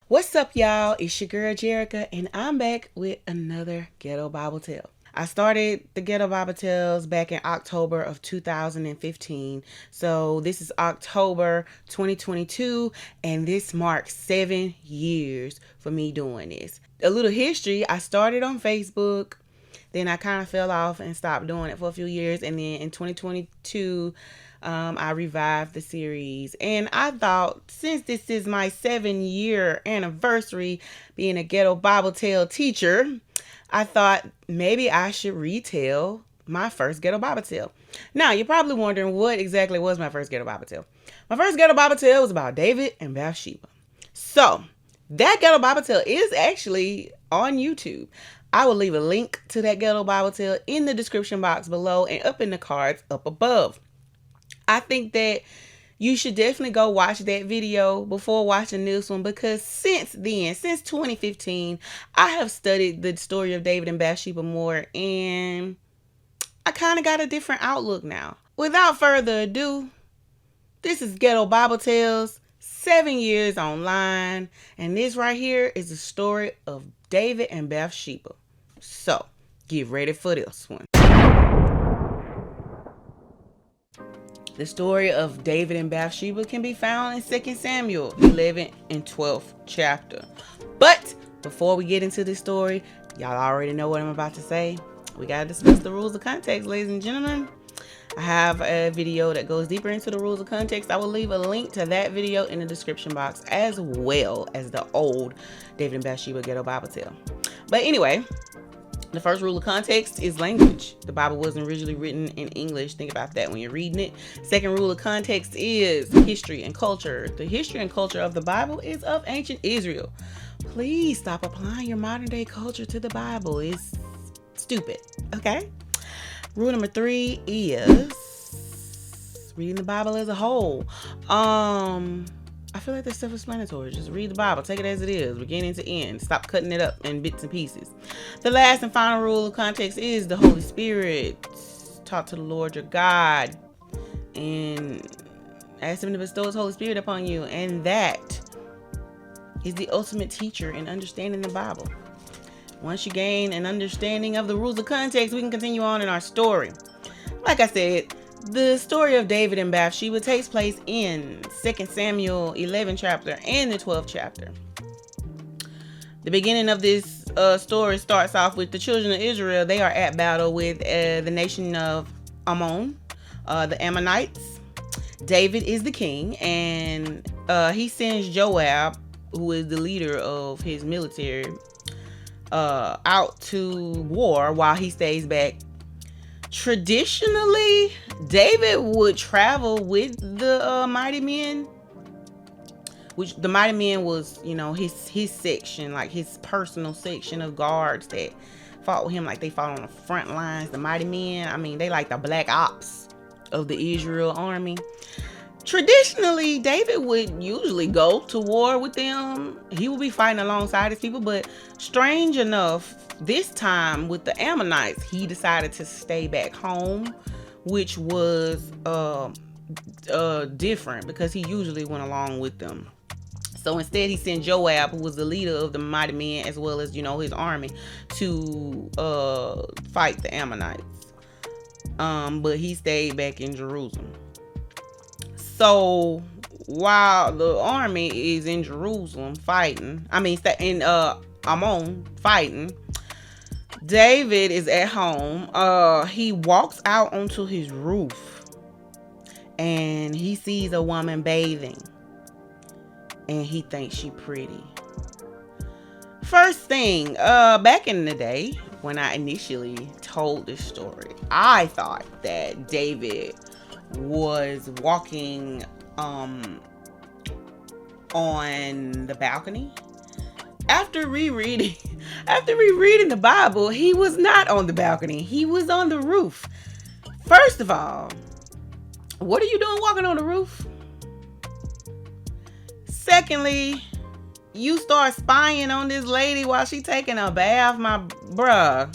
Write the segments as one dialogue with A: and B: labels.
A: What's up, y'all? It's your girl Jerica, and I'm back with another Ghetto Bible Tale. I started the Ghetto Bible Tales back in October of 2015. So this is October 2022, and this marks 7 years for me doing this. A little history, I started on Facebook. Then I kind of fell off and stopped doing it for a few years. And then in 2022, I revived the series. And I thought, since this is my 7-year anniversary being a Ghetto Bible Tale teacher, I thought maybe I should retell my first Ghetto Bible Tale. Now, you're probably wondering what exactly was my first Ghetto Bible Tale. My first Ghetto Bible Tale was about David and Bathsheba. So, that Ghetto Bible Tale is actually on YouTube. I will leave a link to that Ghetto Bible Tale in the description box below and up in the cards up above. I think that you should definitely go watch that video before watching this one, because since then, since 2015, I have studied the story of David and Bathsheba more, and I kind of got a different outlook now. Without further ado, this is Ghetto Bible Tales, 7 years online, and this right here is the story of David and Bathsheba. So, get ready for this one. The story of David and Bathsheba can be found in 2 Samuel 11 and 12th chapter. But before we get into this story, y'all already know what I'm about to say. We got to discuss the rules of context, ladies and gentlemen. I have a video that goes deeper into the rules of context. I will leave a link to that video in the description box, as well as the old David and Bathsheba Ghetto Bible Tale. But anyway, the first rule of context is language. The Bible wasn't originally written in English. Think about that when you're reading it. Second rule of context is history and culture. The history and culture of the Bible is of ancient Israel. Please stop applying your modern day culture to the Bible. It's stupid, okay? Rule number 3 is reading the Bible as a whole. I feel like that's self-explanatory. Just read the Bible. Take it as it is, beginning to end. Stop cutting it up in bits and pieces. The last and final rule of context is the Holy Spirit. Talk to the Lord your God and ask him to bestow his Holy Spirit upon you. And that is the ultimate teacher in understanding the Bible. Once you gain an understanding of the rules of context, we can continue on in our story. Like I said, the story of David and Bathsheba takes place in 2 Samuel 11 chapter and the 12th chapter. The beginning of this story starts off with the children of Israel. They are at battle with the nation of Ammon, the Ammonites. David is the king, and he sends Joab, who is the leader of his military, out to war while he stays back. Traditionally, David would travel with the mighty men, which the mighty men was, his section, like his personal section of guards that fought with him, like they fought on the front lines. The mighty men, they like the black ops of the Israel army. Traditionally, David would usually go to war with them. He would be fighting alongside his people, but strange enough, this time with the Ammonites, he decided to stay back home, which was different because he usually went along with them. So instead, he sent Joab, who was the leader of the mighty men, as well as, his army, to fight the Ammonites. But he stayed back in Jerusalem. So while the army is in Jerusalem fighting, in Ammon fighting, David is at home. He walks out onto his roof and he sees a woman bathing, and he thinks she pretty. First thing, back in the day when I initially told this story, I thought that David was walking on the balcony. After rereading the Bible, he was not on the balcony. He was on the roof. First of all, what are you doing walking on the roof? Secondly, you start spying on this lady while she taking a bath, my bruh.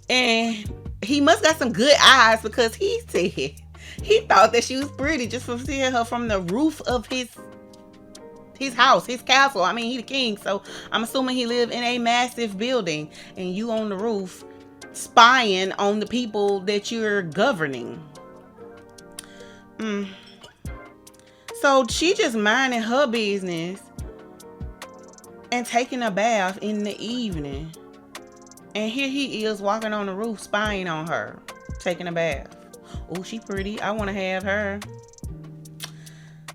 A: And he must got some good eyes, because he said he thought that she was pretty just from seeing her from the roof of his his house, his castle. I mean, he the king, so I'm assuming he live in a massive building, and you on the roof spying on the people that you're governing. So she just minding her business and taking a bath in the evening. And here he is walking on the roof spying on her, taking a bath. Oh, she pretty. I want to have her.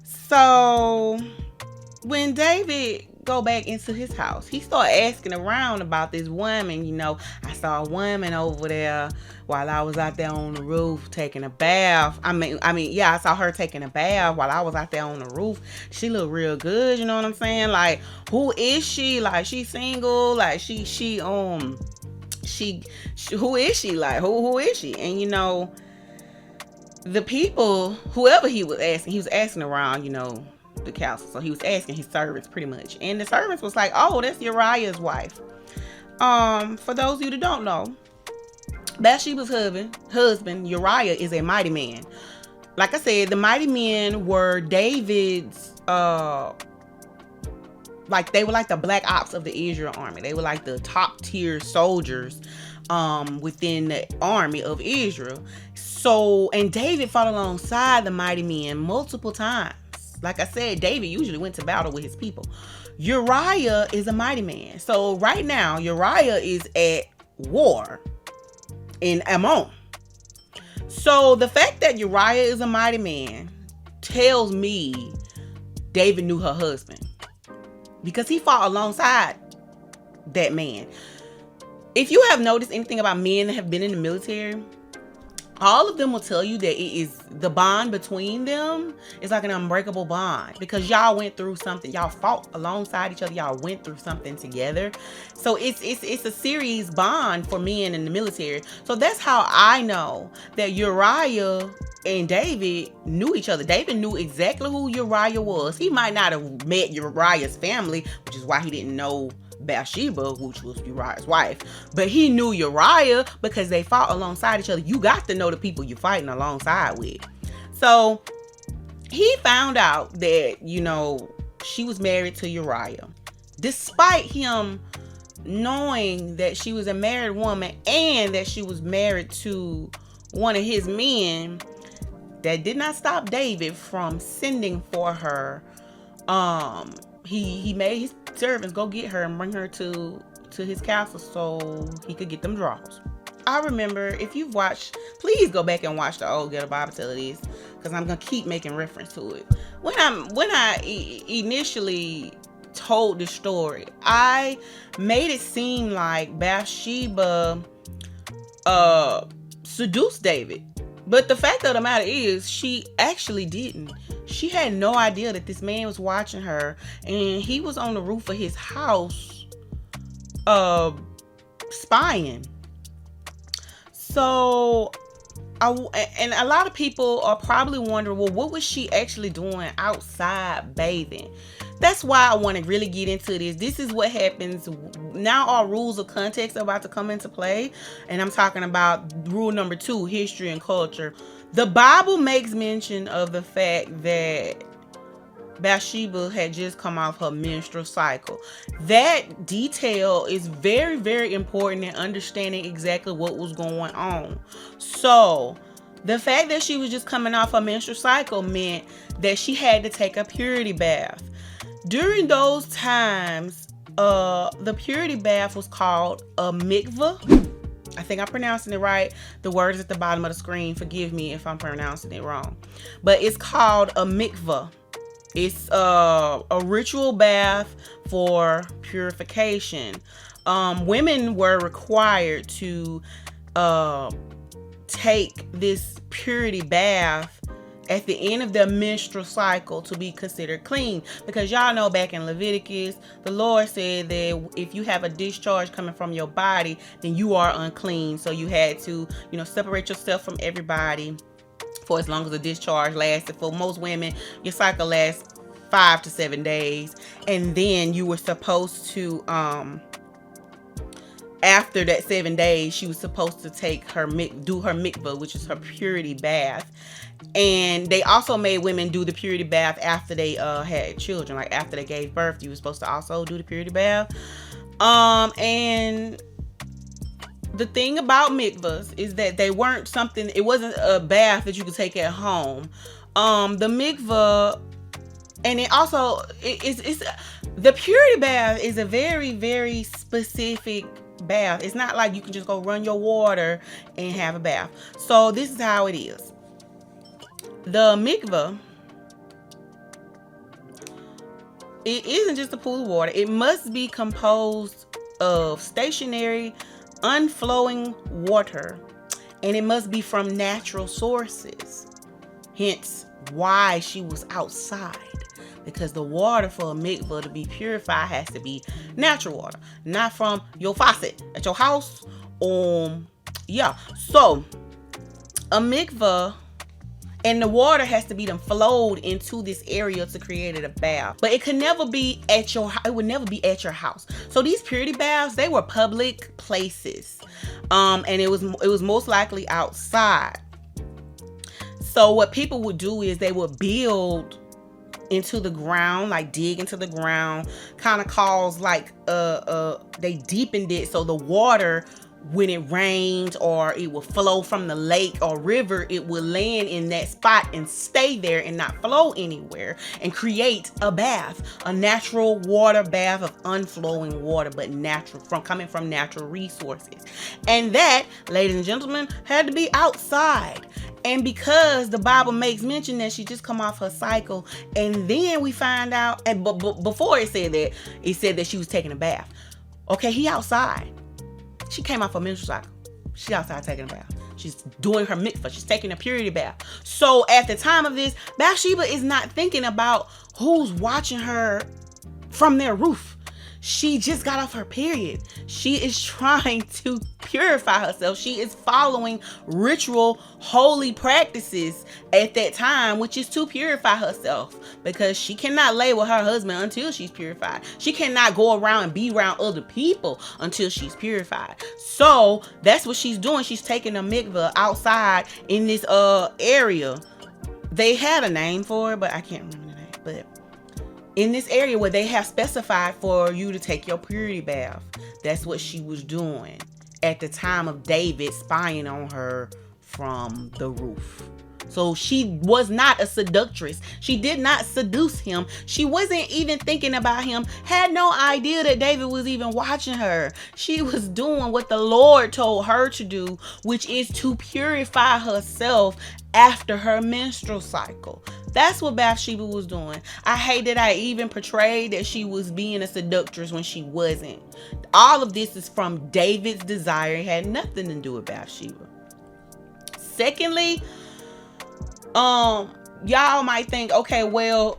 A: So when David go back into his house, he started asking around about this woman. You know, I saw a woman over there while I was out there on the roof taking a bath. I mean, yeah, I saw her taking a bath while I was out there on the roof. She looked real good. You know what I'm saying? Like, who is she? Like, she single? Like, she who is she? Like, who is she? And you know, the people, whoever he was asking around, you know, the castle. So he was asking his servants pretty much. And the servants was like, oh, that's Uriah's wife. For those of you that don't know, Bathsheba's husband, Uriah, is a mighty man. Like I said, the mighty men were David's, like they were like the black ops of the Israel army. They were like the top tier soldiers within the army of Israel. So, and David fought alongside the mighty men multiple times. Like I said, David usually went to battle with his people. Uriah is a mighty man. So right now, Uriah is at war in Ammon. So the fact that Uriah is a mighty man tells me David knew her husband, because he fought alongside that man. If you have noticed anything about men that have been in the military, all of them will tell you that it is the bond between them is like an unbreakable bond, because y'all went through something. Y'all fought alongside each other. Y'all went through something together. So it's a serious bond for men in the military. So that's how I know that Uriah and David knew each other. David knew exactly who Uriah was. He might not have met Uriah's family, which is why he didn't know Bathsheba, which was Uriah's wife, but he knew Uriah because they fought alongside each other. You got to know the people you're fighting alongside with. So he found out that, you know, she was married to Uriah, despite him knowing that she was a married woman and that she was married to one of his men. That did not stop David from sending for her. He made his servants go get her and bring her to his castle so he could get them draws. I remember, if you've watched, please go back and watch the old Ghetto Bible Tales, because I'm gonna keep making reference to it. When I initially told the story, I made it seem like Bathsheba seduced David. But the fact of the matter is, she actually didn't. She had no idea that this man was watching her, and he was on the roof of his house, spying. So, and a lot of people are probably wondering, well, what was she actually doing outside bathing? That's why I want to really get into this. This is what happens. Now our rules of context are about to come into play. And I'm talking about rule number 2, history and culture. The Bible makes mention of the fact that Bathsheba had just come off her menstrual cycle. That detail is very, very important in understanding exactly what was going on. So the fact that she was just coming off her menstrual cycle meant that she had to take a purity bath. During those times, the purity bath was called a mikvah. I think I'm pronouncing it right. The word is at the bottom of the screen. Forgive me if I'm pronouncing it wrong. But it's called a mikvah. It's a ritual bath for purification. Women were required to take this purity bath at the end of their menstrual cycle to be considered clean, because y'all know back in Leviticus, the Lord said that if you have a discharge coming from your body, then you are unclean. So you had to, you know, separate yourself from everybody for as long as the discharge lasted. For most women, your cycle lasts 5 to 7 days, and then you were supposed to after that 7 days, she was supposed to take her do her mikvah, which is her purity bath. And they also made women do the purity bath after they had children. Like after they gave birth, you were supposed to also do the purity bath. And the thing about mikvahs is that they weren't something, it wasn't a bath that you could take at home. The mikvah, and it also, it's the purity bath is a very, very specific bath. It's not like you can just go run your water and have a bath. So this is how it is. The mikvah, it isn't just a pool of water. It must be composed of stationary, unflowing water, and it must be from natural sources. Hence why she was outside, because the water for a mikvah to be purified has to be natural water, not from your faucet at your house. Yeah. So a mikvah, and the water has to be then flowed into this area to create a bath. But it could never be at your, it would never be at your house. So these purity baths, they were public places. And it was most likely outside. So what people would do is they would build into the ground, like dig into the ground, kind of cause like they deepened it so the water, when it rained or it will flow from the lake or river, it will land in that spot and stay there and not flow anywhere, and create a bath, a natural water bath of unflowing water, but natural, coming from natural resources. And that, ladies and gentlemen, had to be outside. And because the Bible makes mention that she just come off her cycle, and then we find out, and before it said that she was taking a bath. Okay, he outside. She came off her menstrual cycle. She outside taking a bath. She's doing her mikvah. She's taking a purity bath. So at the time of this, Bathsheba is not thinking about who's watching her from their roof. She just got off her period. She is trying to purify herself. She is following ritual, holy practices at that time, which is to purify herself, because she cannot lay with her husband until she's purified. She cannot go around and be around other people until she's purified. So that's what she's doing. She's taking a mikvah outside in this area. They had a name for it, but I can't remember the name. But in this area where they have specified for you to take your purity bath, that's what she was doing at the time of David spying on her from the roof. So she was not a seductress. She did not seduce him. She wasn't even thinking about him, had no idea that David was even watching her. She was doing what the Lord told her to do, which is to purify herself after her menstrual cycle. That's what Bathsheba was doing. I hate that I even portrayed that she was being a seductress when she wasn't. All of this is from David's desire. It had nothing to do with Bathsheba. Secondly, y'all might think, okay, well,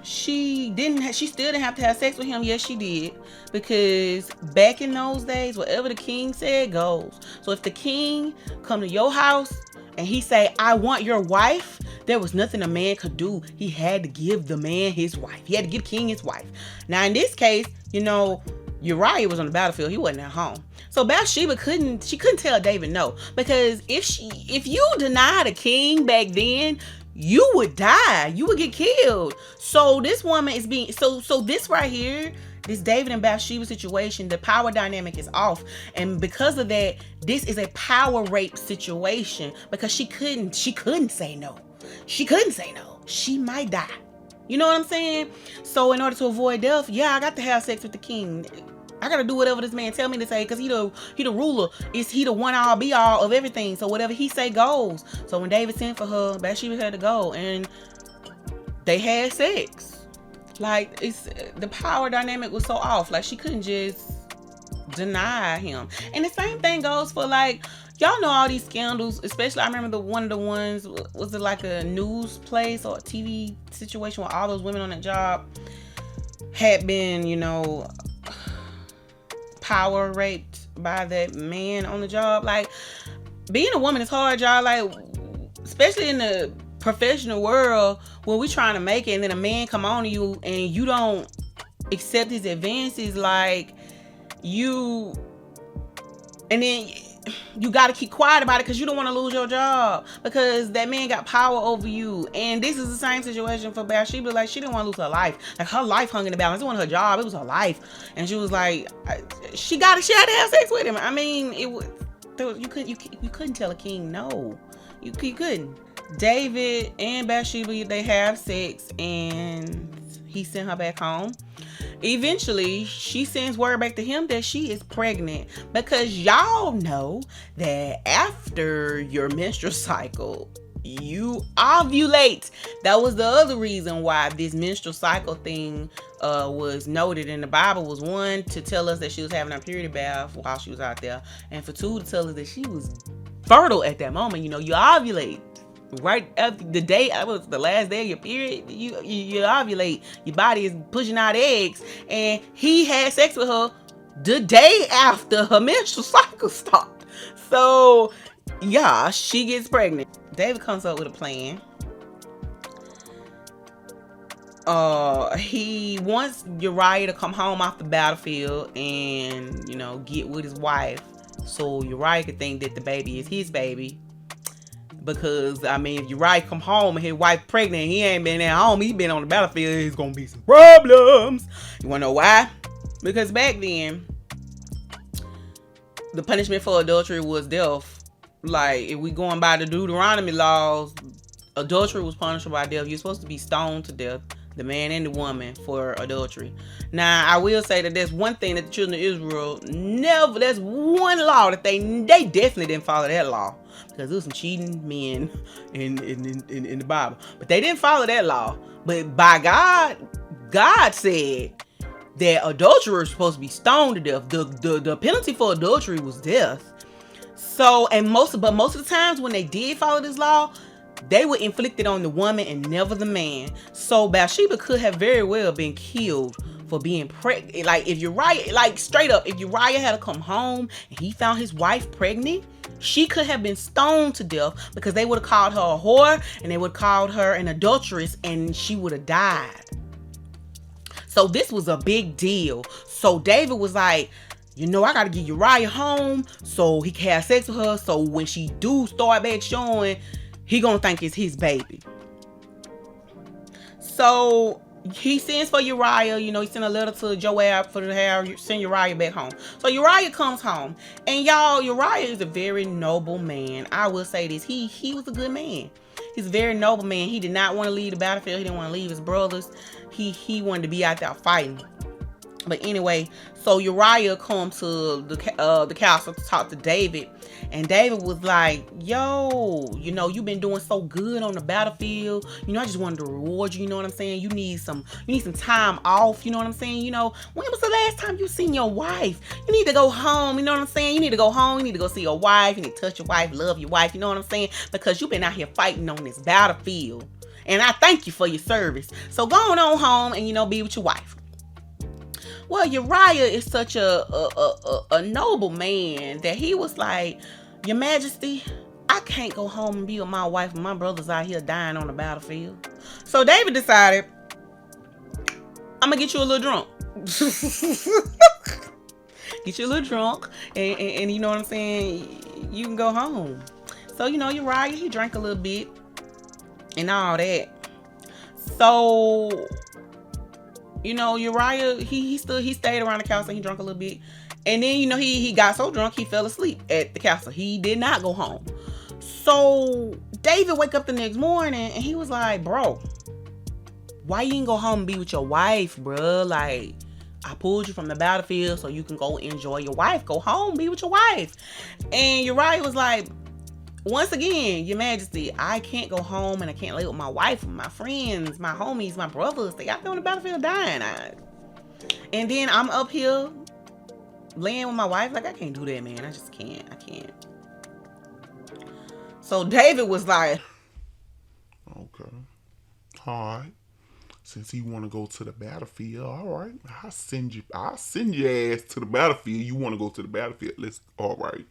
A: she still didn't have to have sex with him. Yes, she did, because back in those days, whatever the king said goes. So if the king come to your house and he say, I want your wife, there was nothing a man could do. He had to give the man his wife. He had to give the king his wife. Now in this case, Uriah was on the battlefield. He wasn't at home. So Bathsheba couldn't tell David no, because if you denied a king back then, you would die. You would get killed. So this woman is being, so this right here, this David and Bathsheba situation, the power dynamic is off. And because of that, this is a power rape situation, because she couldn't say no. She couldn't say no. She might die. You know what I'm saying? So in order to avoid death, yeah, I got to have sex with the king. I got to do whatever this man tell me to say, because he the ruler. Is he the one all be all of everything? So whatever he say goes. So when David sent for her, Bathsheba had to go, and they had sex. Like, the power dynamic was so off. Like, she couldn't just deny him. And the same thing goes for, like, y'all know all these scandals, especially I remember one of the ones, was it like a news place or a TV situation where all those women on that job had been, power raped by that man on the job. Like, being a woman is hard, y'all. Like, especially in the professional world where we trying to make it, and then a man come on to you and you don't accept his advances. Like, you And then you got to keep quiet about it because you don't want to lose your job, because that man got power over you. And this is the same situation for Bathsheba. Like, she didn't want to lose her life. Like, her life hung in the balance. It wasn't her job, it was her life. And she was like, she had to have sex with him. I mean, you couldn't tell a king no. You couldn't. David and Bathsheba, they have sex, and he sent her back home. Eventually, she sends word back to him that she is pregnant, because y'all know that after your menstrual cycle, you ovulate. That was the other reason why this menstrual cycle thing was noted in the Bible. Was one, to tell us that she was having her period bath while she was out there, and for two, to tell us that she was fertile at that moment. You ovulate right after the day, was the last day of your period. You ovulate. Your body is pushing out eggs, and he had sex with her the day after her menstrual cycle stopped. So yeah, she gets pregnant. David comes up with a plan. He wants Uriah to come home off the battlefield and get with his wife, so Uriah could think that the baby is his baby. Because, I mean, if Uriah come home and his wife pregnant and he ain't been at home, he been on the battlefield, there's gonna be some problems. You wanna know why? Because back then, the punishment for adultery was death. Like, if we going by the Deuteronomy laws, adultery was punishable by death. You're supposed to be stoned to death, the man and the woman, for adultery. Now, I will say that there's one thing that the children of Israel there's one law that they definitely didn't follow that law. Because there was some cheating men in the Bible. But they didn't follow that law. But by God said that adulterers were supposed to be stoned to death. The penalty for adultery was death. So, most of the times when they did follow this law, they were inflicted on the woman and never the man. So Bathsheba could have very well been killed for being pregnant. Like, if Uriah, straight up, if Uriah had to come home and he found his wife pregnant, she could have been stoned to death, because they would have called her a whore and they would have called her an adulteress, and she would have died. So this was a big deal. So David was like, I gotta get Uriah home so he can have sex with her, so when she do start back showing, he gonna think it's his baby. So he sends for Uriah. He sent a letter to Joab for to send Uriah back home. So Uriah comes home, and y'all, Uriah is a very noble man. I will say this: he was a good man. He's a very noble man. He did not want to leave the battlefield. He didn't want to leave his brothers. He wanted to be out there fighting. But anyway, so Uriah come to the castle to talk to David, and David was like, "Yo, you've been doing so good on the battlefield. I just wanted to reward you. You know what I'm saying? You need some time off. You know what I'm saying? When was the last time you seen your wife? You need to go home. You know what I'm saying? You need to go home. You need to go see your wife. You need to touch your wife, love your wife. You know what I'm saying? Because you've been out here fighting on this battlefield, and I thank you for your service. So go on home and be with your wife." Well, Uriah is such a noble man that he was like, "Your Majesty, I can't go home and be with my wife and my brothers out here dying on the battlefield." So David decided, "I'm gonna get you a little drunk." Get you a little drunk, and you know what I'm saying, you can go home. So Uriah, he drank a little bit and all that. So Uriah, he stayed around the castle. He drank a little bit, and then he got so drunk he fell asleep at the castle. He did not go home. So David wake up the next morning and he was like, "Bro, why you didn't go home and be with your wife, bro? Like, I pulled you from the battlefield so you can go enjoy your wife. Go home, be with your wife." And Uriah was like, "Once again, Your Majesty, I can't go home and I can't lay with my wife and my friends, my homies, my brothers. They out there on the battlefield dying. And then I'm up here laying with my wife. Like, I can't do that, man. I just can't. I can't." So David was like,
B: "Okay. All right. Since you want to go to the battlefield, all right. I'll send your ass to the battlefield. You want to go to the battlefield? All right."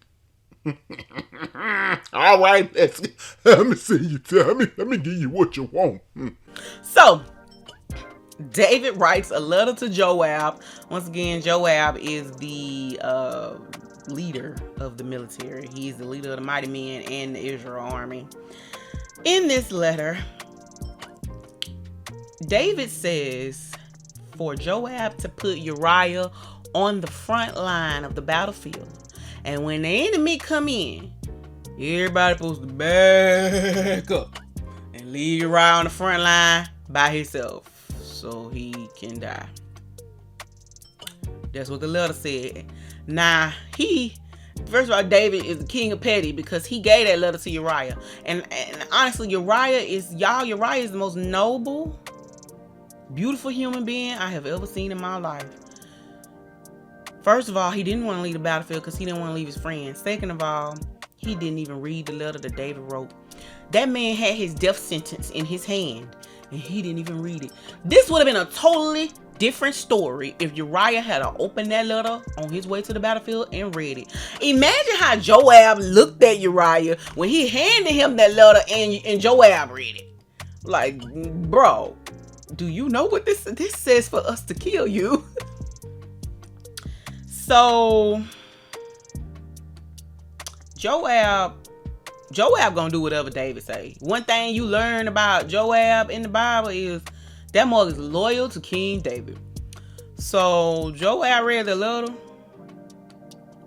B: All right, let me see you. Let me give you what you want.
A: So David writes a letter to Joab. Once again, Joab is the leader of the military. He's the leader of the mighty men and the Israel army. In this letter, David says for Joab to put Uriah on the front line of the battlefield. And when the enemy come in, everybody supposed to back up and leave Uriah on the front line by himself so he can die. That's what the letter said. Now, first of all, David is the king of petty because he gave that letter to Uriah. And honestly, Uriah is the most noble, beautiful human being I have ever seen in my life. First of all, he didn't want to leave the battlefield because he didn't want to leave his friends. Second of all, he didn't even read the letter that David wrote. That man had his death sentence in his hand and he didn't even read it. This would have been a totally different story if Uriah had opened that letter on his way to the battlefield and read it. Imagine how Joab looked at Uriah when he handed him that letter and Joab read it. Like, bro, do you know what this says for us to kill you? So Joab gonna do whatever David say. One thing you learn about Joab in the Bible is that mother is loyal to King David. So Joab read the letter,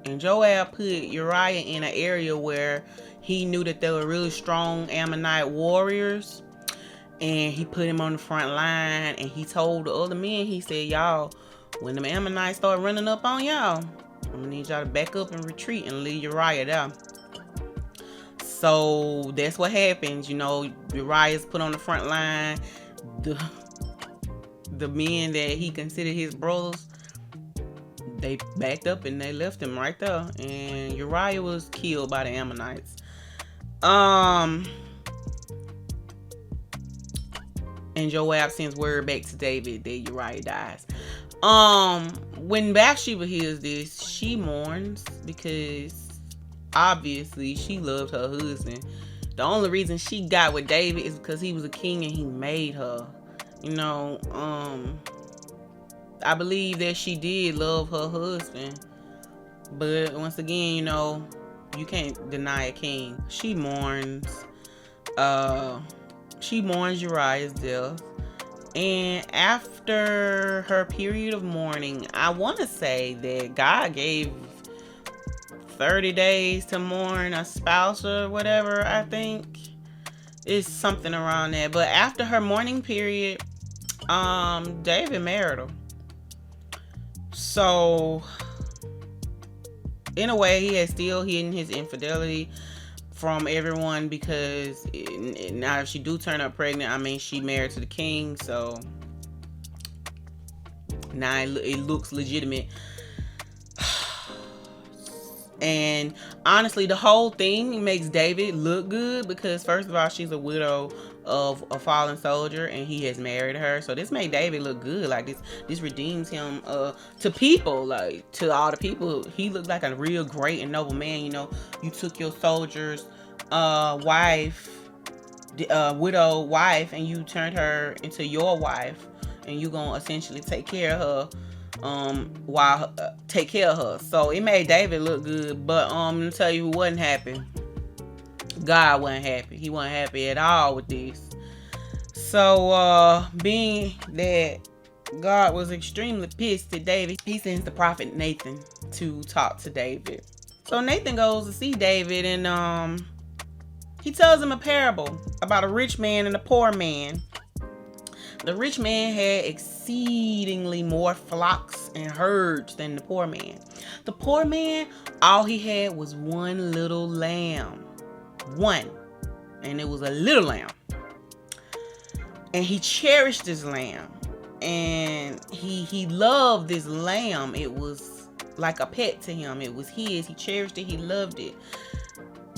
A: and Joab put Uriah in an area where he knew that there were really strong Ammonite warriors, and he put him on the front line. And he told the other men, he said, y'all, when the Ammonites start running up on y'all, I'm gonna need y'all to back up and retreat and leave Uriah there. So that's what happens. Uriah's put on the front line. The men that he considered his brothers, they backed up and they left him right there. And Uriah was killed by the Ammonites. And Joab sends word back to David that Uriah dies. When Bathsheba hears this, she mourns because obviously she loved her husband. The only reason she got with David is because he was a king and he made her. I believe that she did love her husband. But once again, you can't deny a king. She mourns Uriah's death. And after her period of mourning, I want to say that God gave 30 days to mourn a spouse or whatever. I think it's something around that. But after her mourning period, David married her. So in a way, he has still hidden his infidelity from everyone because now if she do turn up pregnant, she married to the king, so now it looks legitimate. And honestly, the whole thing makes David look good because first of all, she's a widow of a fallen soldier and he has married her, so this made David look good. Like this redeems him to people, like to all the people. He looked like a real great and noble man. You took your soldier's widow wife and you turned her into your wife, and you gonna essentially take care of her take care of her. So it made David look good. But let me tell you who wasn't happy. God wasn't happy. He wasn't happy at all with this. So being that God was extremely pissed at David, he sends the prophet Nathan to talk to David. So Nathan goes to see David, and he tells him a parable about a rich man and a poor man. The rich man had exceedingly more flocks and herds than the poor man. The poor man, all he had was one little lamb. One. And it was a little lamb. And he cherished this lamb. And he loved this lamb. It was like a pet to him. It was his. He cherished it. He loved it.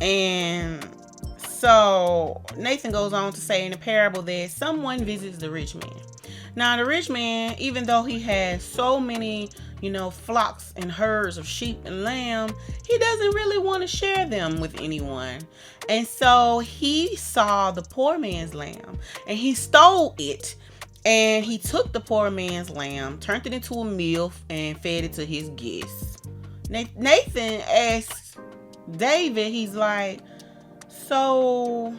A: And so Nathan goes on to say in the parable that someone visits the rich man. Now the rich man, even though he has so many, flocks and herds of sheep and lamb, he doesn't really want to share them with anyone. And so he saw the poor man's lamb and he stole it. And he took the poor man's lamb, turned it into a meal, and fed it to his guests. Nathan asks David, he's like, so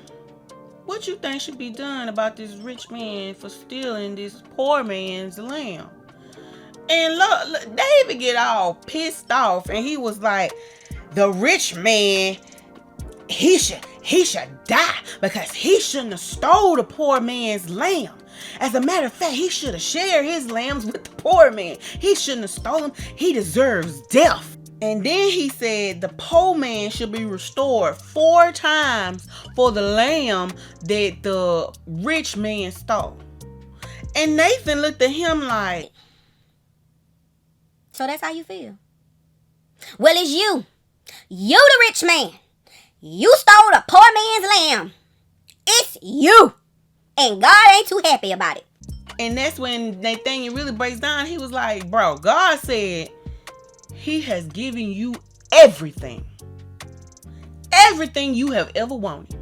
A: what you think should be done about this rich man for stealing this poor man's lamb? And look, David get all pissed off, and he was like, the rich man, he should die because he shouldn't have stole the poor man's lamb. As a matter of fact, he should have shared his lambs with the poor man. He shouldn't have stolen. He deserves death. And then he said the poor man should be restored 4 times for the lamb that the rich man stole. And Nathan looked at him like,
C: so that's how you feel? Well, it's you. You the rich man. You stole the poor man's lamb. It's you. And God ain't too happy about it.
A: And that's when Nathaniel really breaks down. He was like, bro, God said he has given you everything. Everything you have ever wanted.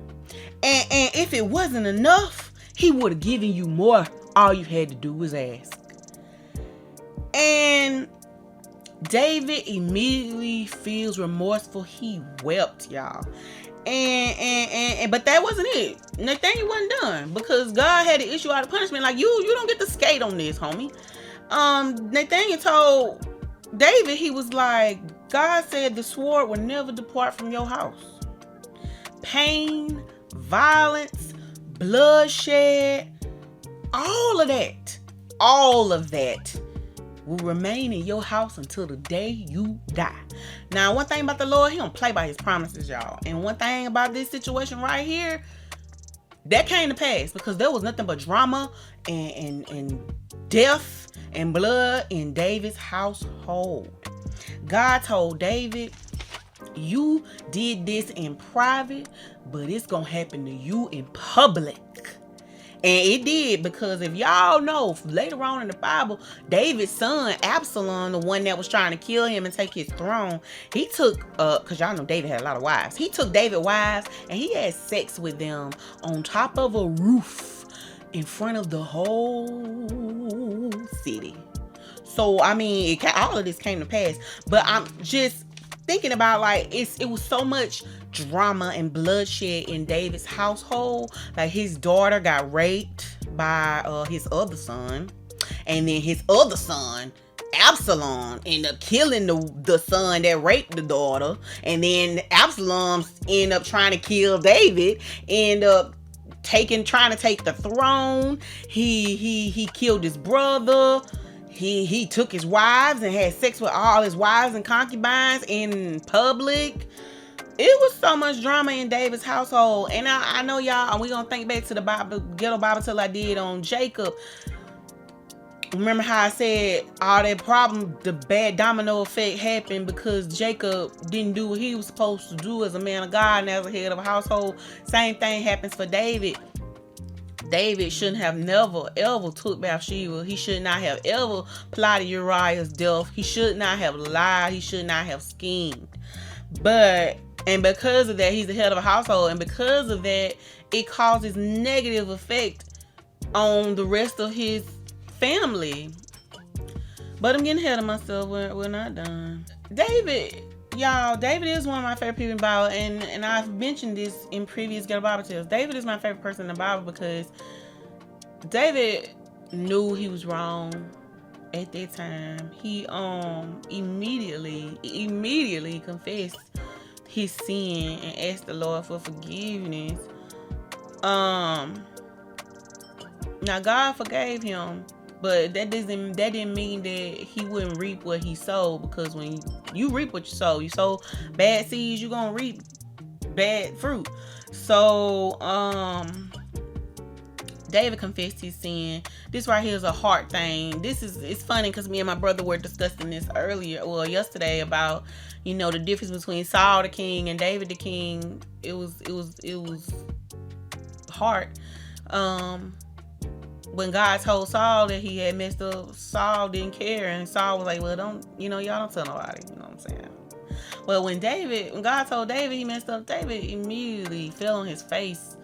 A: And if it wasn't enough, he would have given you more. All you had to do was ask. And David immediately feels remorseful. He wept, y'all. And but that wasn't it. Nathaniel wasn't done, because God had to issue out a punishment. Like, you don't get to skate on this, homie. Nathaniel told David, he was like, God said the sword will never depart from your house. Pain, violence, bloodshed, all of that will remain in your house until the day you die. Now, one thing about the Lord, he don't play by his promises, y'all. And one thing about this situation right here, that came to pass, because there was nothing but drama and death and blood in David's household. God told David, you did this in private, but it's gonna happen to you in public. And it did, because if y'all know, later on in the Bible, David's son, Absalom, the one that was trying to kill him and take his throne, he took, because y'all know David had a lot of wives. He took David's wives and he had sex with them on top of a roof in front of the whole city. So, I mean, all of this came to pass. But I'm just thinking about, like, it was so much drama and bloodshed in David's household. Like, his daughter got raped by his other son, and then his other son, Absalom, ended up killing the son that raped the daughter, and then Absalom ended up trying to kill David, ended up trying to take the throne. He killed his brother. He took his wives and had sex with all his wives and concubines in public. It was so much drama in David's household. And I know y'all, we're going to think back to the Ghetto Bible Tale I did on Jacob. Remember how I said all that problem, the bad domino effect happened because Jacob didn't do what he was supposed to do as a man of God and as a head of a household. Same thing happens for David. David shouldn't have never, ever took Bathsheba. He should not have ever plotted Uriah's death. He should not have lied. He should not have schemed. And because of that, he's the head of a household. And because of that, it causes negative effect on the rest of his family. But I'm getting ahead of myself. We're not done. David, y'all, David is one of my favorite people in the Bible. And I've mentioned this in previous Ghetto Bible Tales. David is my favorite person in the Bible because David knew he was wrong at that time. He immediately confessed his sin and asked the Lord for forgiveness. Now God forgave him, but that didn't mean that he wouldn't reap what he sowed, because when you reap what you sow bad seeds, you're gonna reap bad fruit. So David confessed his sin. This right here is a heart thing. It's funny because me and my brother were discussing this yesterday about, the difference between Saul the king and David the king. It was heart. When God told Saul that he had messed up, Saul didn't care, and Saul was like, well, y'all don't tell nobody, you know what I'm saying? Well, when God told David he messed up, David immediately fell on his face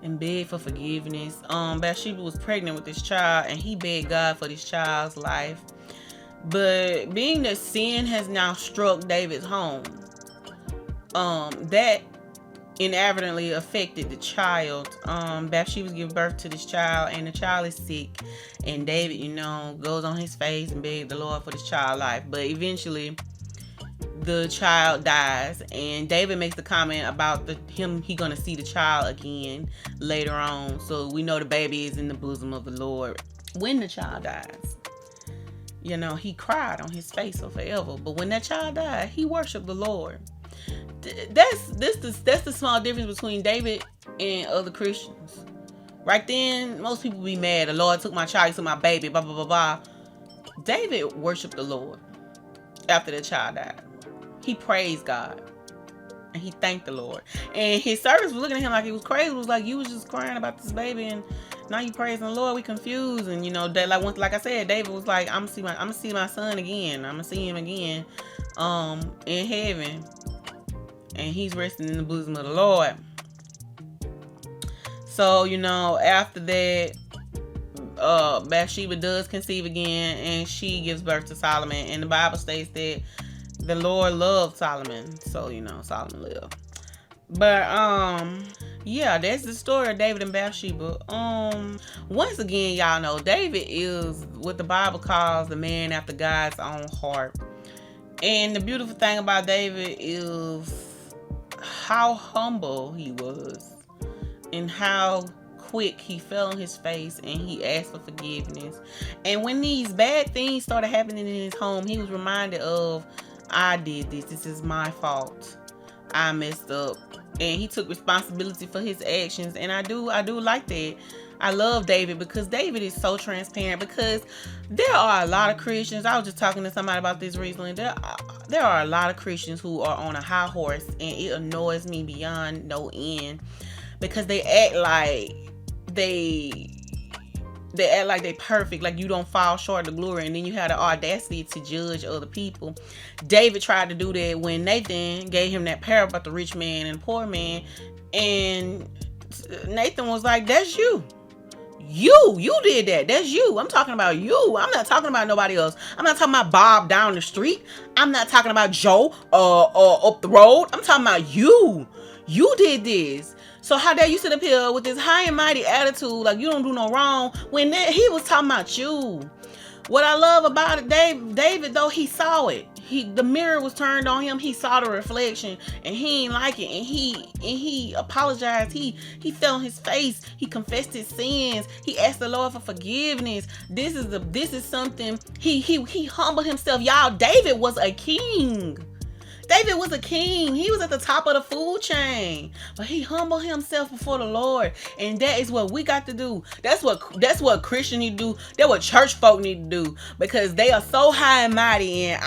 A: and begged for forgiveness. Bathsheba was pregnant with this child, and he begged God for this child's life. But being that sin has now struck David's home, that inadvertently affected the child. Bathsheba was giving birth to this child, and the child is sick, and David, goes on his face and begs the Lord for this child's life. But eventually the child dies, and David makes the comment about he gonna see the child again later on. So we know the baby is in the bosom of the Lord when the child dies. He cried on his face forever, but when that child died, he worshiped the Lord. That's the small difference between David and other Christians. Right then, most people be mad. The Lord took my child, he took my baby, blah blah blah blah. David worshiped the Lord after the child died. He praised God and he thanked the Lord. And his servants was looking at him like he was crazy. It was like, you was just crying about this baby and now you praising the Lord. We confused. And like I said, David was like, I'm gonna see my son again. I'm gonna see him again in heaven. And he's resting in the bosom of the Lord. So, after that, Bathsheba does conceive again, and she gives birth to Solomon. And the Bible states that the Lord loved Solomon. So, Solomon lived. But, yeah, that's the story of David and Bathsheba. Once again, y'all know, David is what the Bible calls the man after God's own heart. And the beautiful thing about David is how humble he was and how quick he fell on his face and he asked for forgiveness. And when these bad things started happening in his home, he was reminded of, I did this is my fault, I messed up, and he took responsibility for his actions. And I do like that. I love David because David is so transparent, because there are a lot of Christians. I was just talking to somebody about this recently. There are a lot of Christians who are on a high horse, and it annoys me beyond no end because they act like they perfect, like you don't fall short of glory, and then you have the audacity to judge other people. David tried to do that when Nathan gave him that parable about the rich man and the poor man, and Nathan was like, that's you. You did that. That's you. I'm talking about you. I'm not talking about nobody else. I'm not talking about Bob down the street. I'm not talking about Joe up the road. I'm talking about you. You did this. So how dare you sit up here with this high and mighty attitude like you don't do no wrong when he was talking about you. What I love about it, David, though, he saw it. The mirror was turned on him. He saw the reflection, and he ain't like it. And he apologized. He fell on his face. He confessed his sins. He asked the Lord for forgiveness. This is something. He humbled himself. Y'all, David was a king. David was a king. He was at the top of the food chain, but he humbled himself before the Lord, and that is what we got to do. That's what Christians need to do. That's what church folk need to do, because they are so high and mighty, and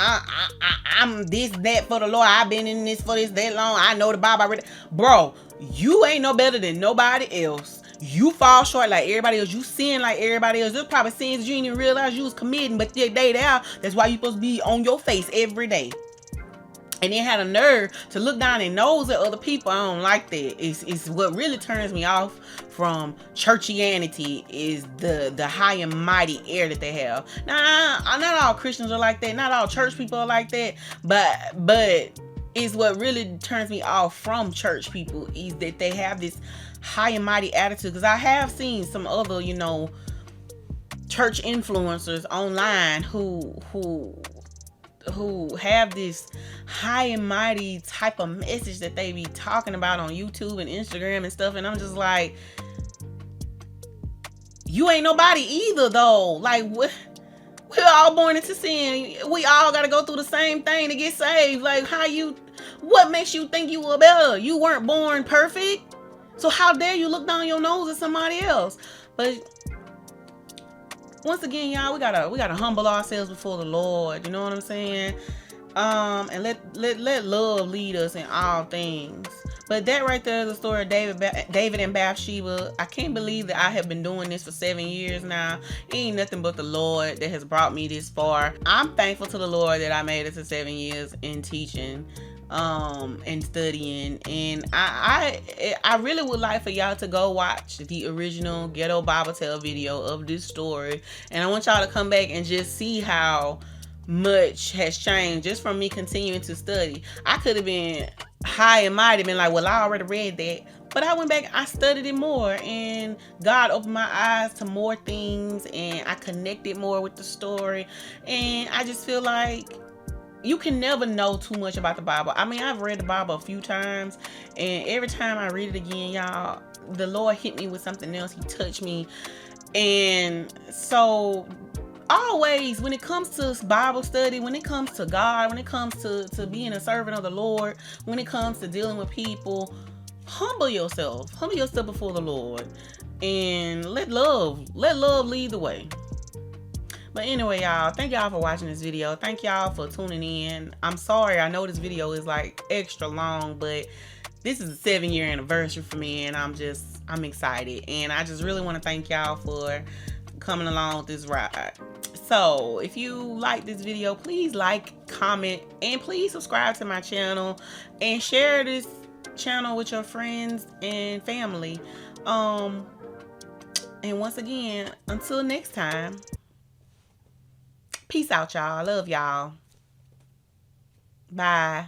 A: I'm this, that for the Lord. I've been in this for this that long. I know the Bible. I read it. Bro, you ain't no better than nobody else. You fall short like everybody else. You sin like everybody else. There's probably sins that you didn't even realize you was committing, but they there. That's why you supposed to be on your face every day. And then had a nerve to look down and nose at other people. I don't like that. It's what really turns me off from churchianity is the high and mighty air that they have. Now, not all Christians are like that. Not all church people are like that. But it's what really turns me off from church people is that they have this high and mighty attitude. Because I have seen some other, church influencers online who have this high and mighty type of message that they be talking about on YouTube and Instagram and stuff, and I'm just like, you ain't nobody either though. Like, we're all born into sin. We all gotta go through the same thing to get saved. Like, what makes you think you were better? You weren't born perfect, so how dare you look down your nose at somebody else? But once again, y'all, we gotta humble ourselves before the Lord. You know what I'm saying? And let love lead us in all things. But that right there is the story of David and Bathsheba. I can't believe that I have been doing this for 7 years now. It ain't nothing but the Lord that has brought me this far. I'm thankful to the Lord that I made it to 7 years in teaching and studying, and I really would like for y'all to go watch the original Ghetto Bible Tale video of this story, and I want y'all to come back and just see how much has changed just from me continuing to study. I could have been high and mighty, been like, well, I already read that. But I went back, I studied it more, and God opened my eyes to more things, and I connected more with the story. And I just feel like you can never know too much about the Bible. I mean, I've read the Bible a few times, and every time I read it again, y'all, the Lord hit me with something else. He touched me. And so always, when it comes to Bible study, when it comes to God, when it comes to being a servant of the Lord, when it comes to dealing with people, humble yourself before the Lord, and let love lead the way. But anyway, y'all, thank y'all for watching this video. Thank y'all for tuning in. I'm sorry, I know this video is like extra long, but this is a 7-year anniversary for me, and I'm excited, and I just really want to thank y'all for coming along with this ride. So if you like this video, please like, comment, and please subscribe to my channel and share this channel with your friends and family. And once again, until next time, peace out, y'all. I love y'all. Bye.